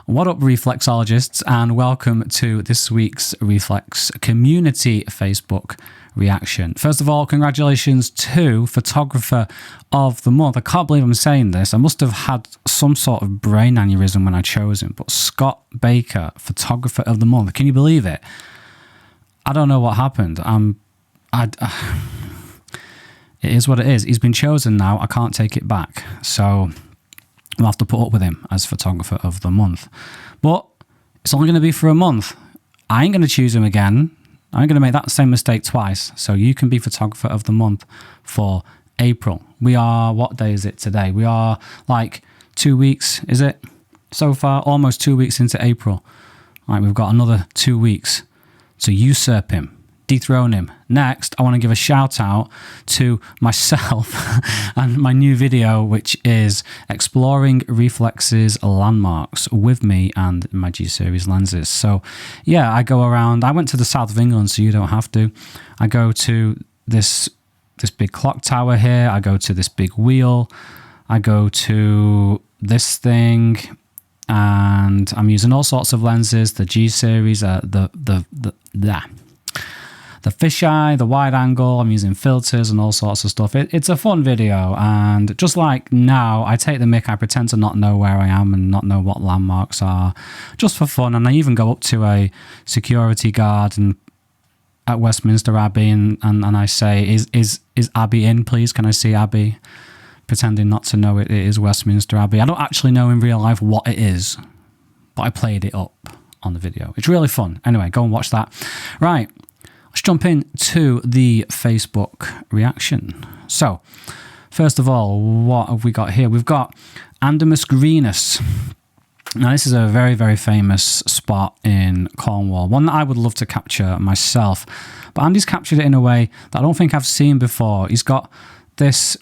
What up, reflexologists, and welcome to this week's Reflex Community Facebook reaction. First of all, congratulations to Photographer of the Month. I can't believe I'm saying this. I must have had some sort of brain aneurysm when I chose him, but Scott Baker, Photographer of the Month. Can you believe it? I don't know what happened. It is what it is. He's been chosen now. I can't take it back. So we'll have to put up with him as Photographer of the Month. But it's only going to be for a month. I ain't going to choose him again. I ain't going to make that same mistake twice. So you can be Photographer of the Month for April. We are, what day is it today? We are like 2 weeks, is it? So far, almost 2 weeks into April. All right, we've got another 2 weeks to usurp him. Dethrone him. Next, I want to give a shout out to myself and my new video, which is exploring Reflex's landmarks with me and my G-series lenses. So yeah, I go around. I went to the south of England, so you don't have to. I go to this big clock tower here. I go to this big wheel. I go to this thing, and I'm using all sorts of lenses. The G-series, the fisheye, the wide angle, I'm using filters and all sorts of stuff. It's a fun video, and just like now, I take the mic, I pretend to not know where I am and not know what landmarks are, just for fun. And I even go up to a security guard at Westminster Abbey and I say, is Abbey in, please? Can I see Abbey? Pretending not to know it is Westminster Abbey. I don't actually know in real life what it is, but I played it up on the video. It's really fun. Anyway, go and watch that. Right. Let's jump into the Facebook reaction. So, first of all, what have we got here? We've got Andemus Greenus. Now, this is a very, very famous spot in Cornwall, one that I would love to capture myself. But Andy's captured it in a way that I don't think I've seen before. He's got this,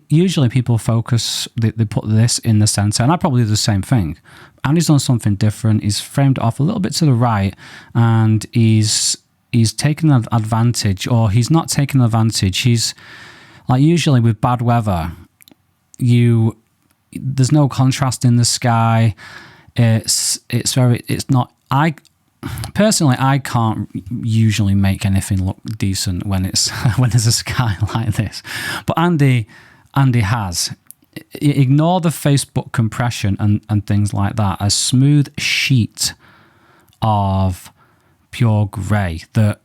usually people focus, they put this in the center, and I probably do the same thing. Andy's done something different. He's framed it off a little bit to the right, and he's taken an advantage, or he's not taken advantage. He's like, usually with bad weather, there's no contrast in the sky. I personally, I can't usually make anything look decent when there's a sky like this. But Andy has. Ignore the Facebook compression and things like that. A smooth sheet of pure grey that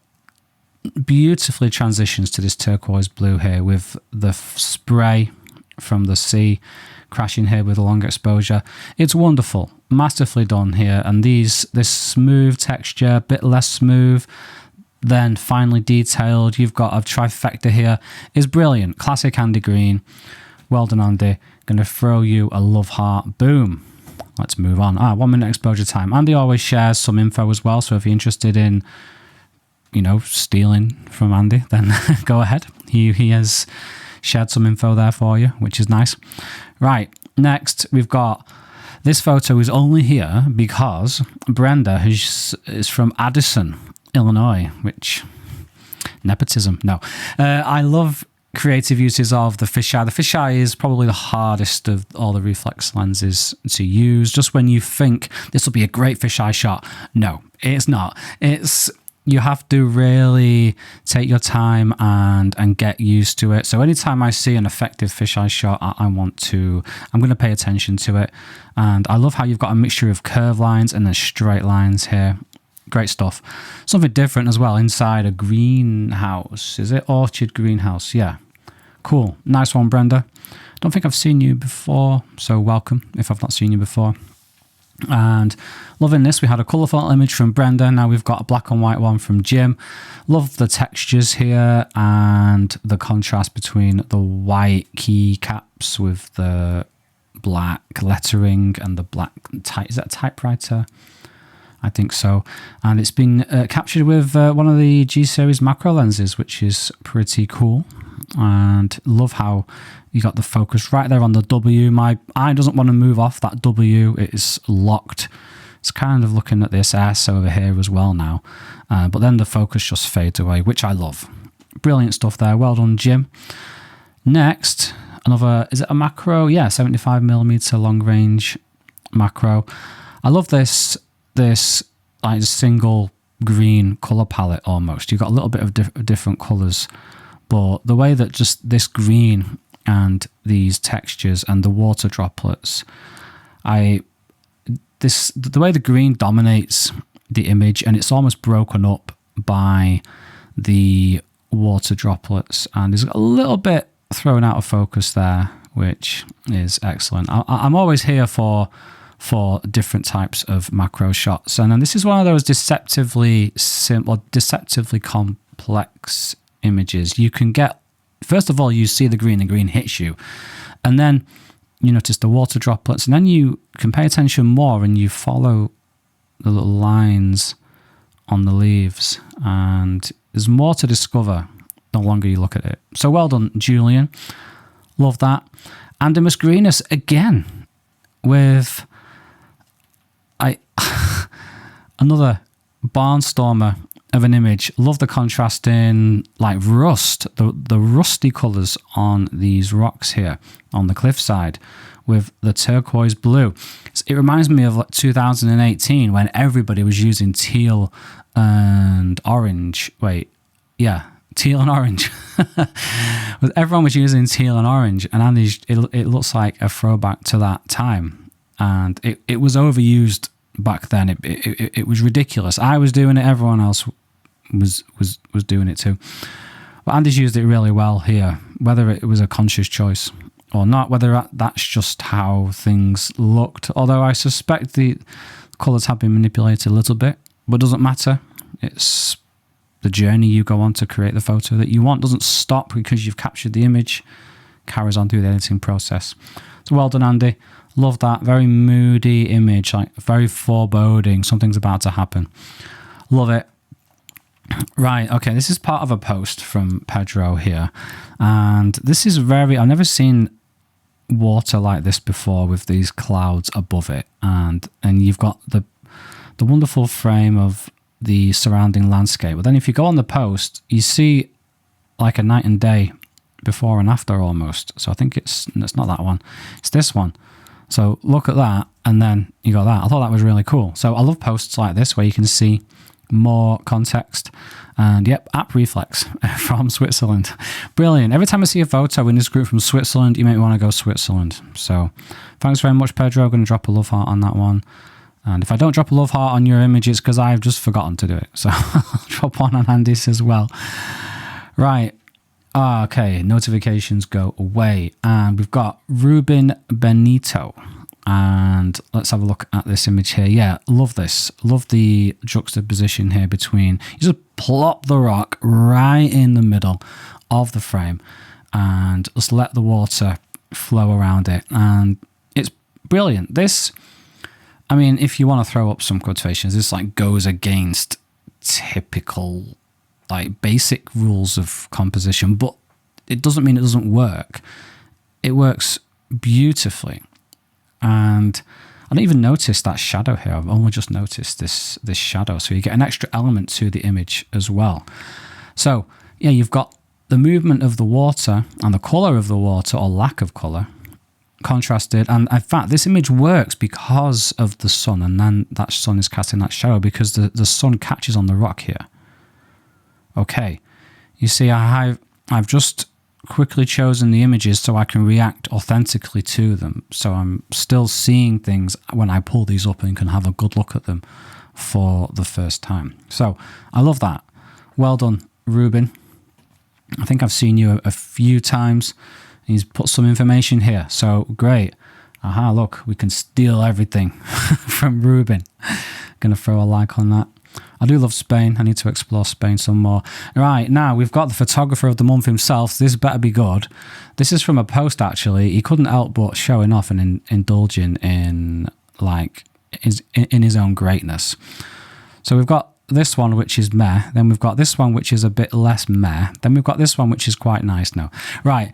beautifully transitions to this turquoise blue here, with the spray from the sea crashing here with a long exposure. It's wonderful, masterfully done here. And this smooth texture, a bit less smooth, then finely detailed. You've got a trifecta here. Is brilliant. Classic Andy Green. Well done, Andy. Going to throw you a love heart. Boom. Let's move on. 1 minute exposure time. Andy always shares some info as well, so if you're interested in, stealing from Andy, then go ahead. He has shared some info there for you, which is nice. Right, next we've got, this photo is only here because Brenda is from Addison, Illinois, which, nepotism, no. I love creative uses of the fisheye. The fisheye is probably the hardest of all the reflex lenses to use. Just when you think this will be a great fisheye shot, no, it's not. You have to really take your time and get used to it. So anytime I see an effective fisheye shot, I'm going to pay attention to it. And I love how you've got a mixture of curved lines and then straight lines here. Great stuff. Something different as well inside a greenhouse. Is it orchard greenhouse? Yeah. Cool. Nice one, Brenda. Don't think I've seen you before, so welcome if I've not seen you before. And loving this. We had a colourful image from Brenda. Now we've got a black and white one from Jim. Love the textures here and the contrast between the white keycaps with the black lettering and the black type. Is that a typewriter? I think so. And it's been captured with one of the G-series macro lenses, which is pretty cool. And love how you got the focus right there on the W. My eye doesn't want to move off that W. It is locked. It's kind of looking at this S over here as well now. But then the focus just fades away, which I love. Brilliant stuff there. Well done, Jim. Next, another, is it a macro? Yeah, 75mm long range macro. I love this like single green color palette almost. You've got a little bit of different colors, but the way that just this green and these textures and the water droplets, the way the green dominates the image, and it's almost broken up by the water droplets, and there's a little bit thrown out of focus there, which is excellent. I'm always here for different types of macro shots, and then this is one of those deceptively complex images. You can get, first of all, you see the green and green hits you, and then you notice the water droplets, and then you can pay attention more and you follow the little lines on the leaves, and there's more to discover the longer you look at it. So well done, Julian. Love that. Andimus Greenus again with another barnstormer of an image. Love the contrast in like rust, the rusty colours on these rocks here on the cliffside with the turquoise blue. It reminds me of like 2018 when everybody was using teal and orange. Teal and orange. Everyone was using teal and orange, and Andy's, it looks like a throwback to that time. And it was overused back then. It was ridiculous. I was doing it. Everyone else was doing it too. But Andy's used it really well here, whether it was a conscious choice or not, whether that's just how things looked. Although I suspect the colours have been manipulated a little bit, but it doesn't matter. It's the journey you go on to create the photo that you want. Doesn't stop because you've captured the image. Carries on through the editing process. So well done, Andy. Love that. Very moody image, like very foreboding. Something's about to happen. Love it. Right, okay, this is part of a post from Pedro here. And this is I've never seen water like this before with these clouds above it. And you've got the wonderful frame of the surrounding landscape. But then if you go on the post, you see like a night and day before and after almost. So I think it's not that one. It's this one. So look at that, and then you got that. I thought that was really cool. So I love posts like this where you can see more context. And yep, app REEFLEX from Switzerland. Brilliant. Every time I see a photo in this group from Switzerland, you make me want to go Switzerland. So thanks very much, Pedro. I'm going to drop a love heart on that one. And if I don't drop a love heart on your image, it's because I've just forgotten to do it. So I'll drop one on Andy's as well. Right. Okay, notifications go away. And we've got Ruben Benito. And let's have a look at this image here. Yeah, love this. Love the juxtaposition here between... You just plop the rock right in the middle of the frame and just let the water flow around it. And it's brilliant. This... I mean, if you want to throw up some quotations, this like goes against typical, like basic rules of composition, but it doesn't mean it doesn't work. It works beautifully. And I didn't even notice that shadow here. I've only just noticed this shadow. So you get an extra element to the image as well. So yeah, you've got the movement of the water and the color of the water or lack of color contrasted, and in fact this image works because of the sun, and then that sun is casting that shadow because the sun catches on the rock here. Okay, you see I've just quickly chosen the images so I can react authentically to them, so I'm still seeing things when I pull these up and can have a good look at them for the first time. So I love that. Well done, Ruben. I think I've seen you a few times. He's put some information here, so great. Aha, look, we can steal everything from Ruben. Gonna throw a like on that. I do love Spain. I need to explore Spain some more. Right, now we've got the photographer of the month himself. This better be good. This is from a post, actually. He couldn't help but showing off and indulging in, like, in his own greatness. So we've got this one, which is meh. Then we've got this one, which is a bit less meh. Then we've got this one, which is quite nice now. Right.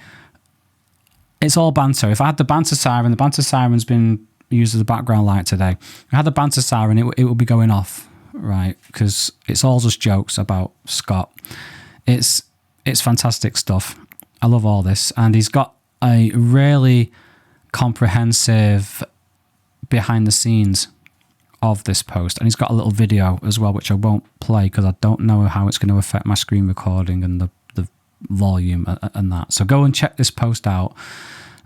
It's all banter. If I had the banter siren's been used as a background light today. If I had the banter siren, it would be going off, right? Because it's all just jokes about Scott. It's fantastic stuff. I love all this. And he's got a really comprehensive behind the scenes of this post, and he's got a little video as well, which I won't play because I don't know how it's going to affect my screen recording and the volume and that. So go and check this post out,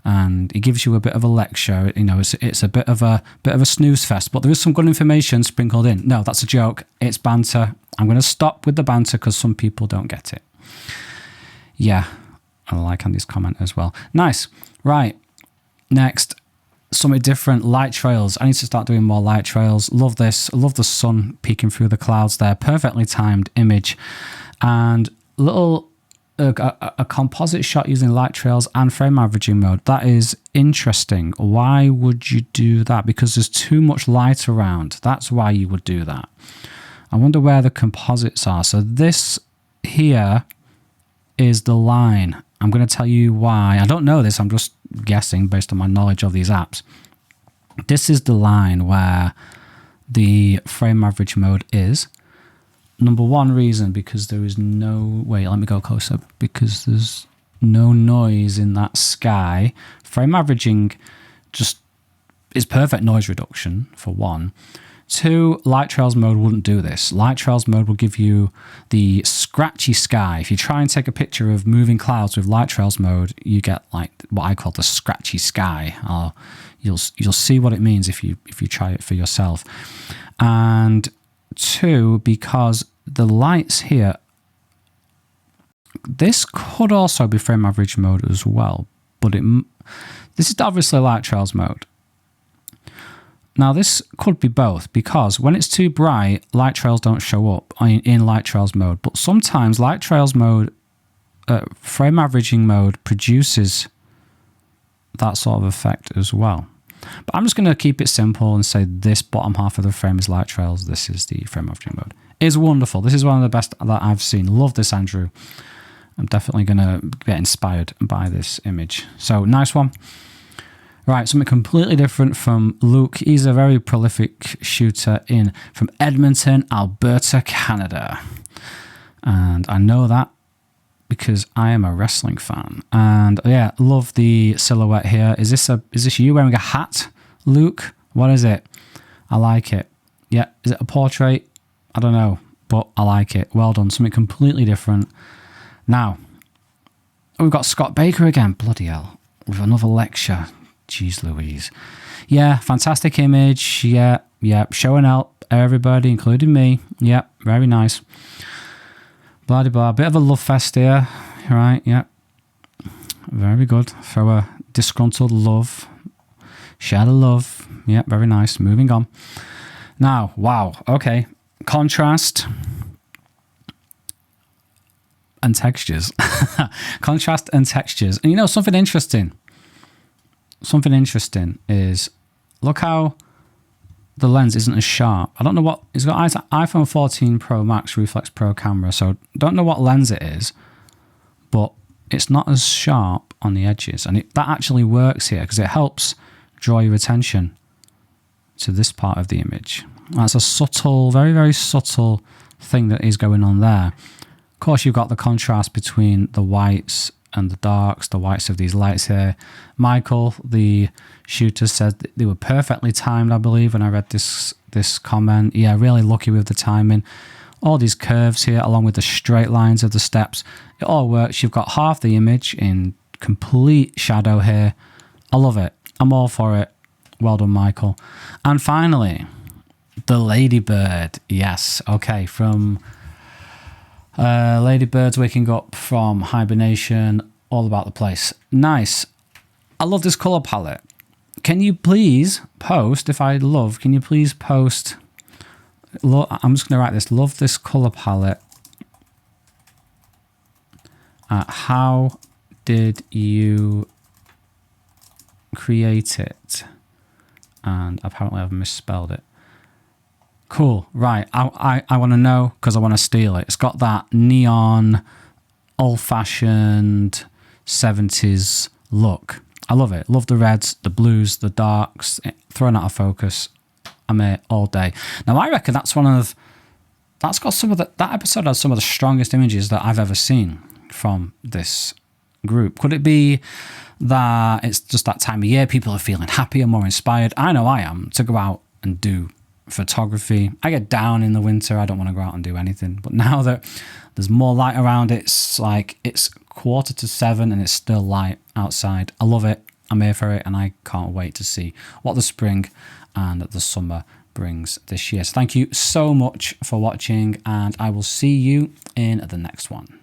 and he gives you a bit of a lecture. You know, it's a bit of a snooze fest, but there is some good information sprinkled in. No, that's a joke. It's banter. I'm going to stop with the banter because some people don't get it. Yeah, I like Andy's comment as well. Nice. Right. Next, something different. Light trails. I need to start doing more light trails. Love this. I love the sun peeking through the clouds there. Perfectly timed image, and little a composite shot using light trails and frame averaging mode. That is interesting. Why would you do that? Because there's too much light around. That's why you would do that. I wonder where the composites are. So this here is the line. I'm going to tell you why. I don't know this. I'm just guessing based on my knowledge of these apps. This is the line where the frame average mode is. Number one reason, because there is no... Wait, let me go closer. Because there's no noise in that sky. Frame averaging just is perfect noise reduction, for one. Two, light trails mode wouldn't do this. Light trails mode will give you the scratchy sky. If you try and take a picture of moving clouds with light trails mode, you get like what I call the scratchy sky. You'll see what it means if you try it for yourself. And two, because the lights here, this could also be frame average mode as well, but this is obviously light trails mode. Now this could be both, because when it's too bright, light trails don't show up in light trails mode, but sometimes light trails mode, frame averaging mode produces that sort of effect as well. But I'm just going to keep it simple and say this bottom half of the frame is light trails. This is the frame averaging mode. It's wonderful. This is one of the best that I've seen. Love this, Andrew. I'm definitely going to get inspired by this image. So nice one. Right, something completely different from Luke. He's a very prolific shooter from Edmonton, Alberta, Canada. And I know that because I am a wrestling fan. And yeah, love the silhouette here. Is this you wearing a hat, Luke? What is it? I like it. Yeah, is it a portrait? I don't know, but I like it. Well done. Something completely different. Now, we've got Scott Baker again. Bloody hell. With another lecture. Jeez Louise. Yeah, fantastic image. Yeah, showing out everybody, including me. Yeah, very nice. Blah, blah, blah. Bit of a love fest here. Right, yeah. Very good. Throw a disgruntled love. Share the love. Yeah, very nice. Moving on. Now, wow. Okay. Contrast and textures. Contrast and textures. And you know, something interesting is, look how the lens isn't as sharp. I don't know what, it's got iPhone 14 Pro Max Reflex Pro camera, so don't know what lens it is, but it's not as sharp on the edges. And that actually works here because it helps draw your attention to this part of the image. That's a subtle, very, very subtle thing that is going on there. Of course, you've got the contrast between the whites and the darks, the whites of these lights here. Michael, the shooter, said that they were perfectly timed, I believe, when I read this comment. Yeah, really lucky with the timing. All these curves here, along with the straight lines of the steps, it all works. You've got half the image in complete shadow here. I love it. I'm all for it. Well done, Michael. And finally, the Ladybird. Yes, okay, from Ladybird's waking up from hibernation, all about the place. Nice. I love this color palette. Can you please post, can you please post, I'm just going to write this, love this color palette. How did you create it? And apparently I've misspelled it. Cool, right. I want to know because I want to steal it. It's got that neon, old-fashioned 70s look. I love it. Love the reds, the blues, the darks, thrown out of focus. I'm here all day. Now, I reckon that episode has some of the strongest images that I've ever seen from this group. Could it be that it's just that time of year, people are feeling happier, more inspired? I know I am, to go out and do photography. I get down in the winter. I don't want to go out and do anything. But now that there's more light around, it's like it's 6:45 and it's still light outside. I love it. I'm here for it, and I can't wait to see what the spring and the summer brings this year. So thank you so much for watching, and I will see you in the next one.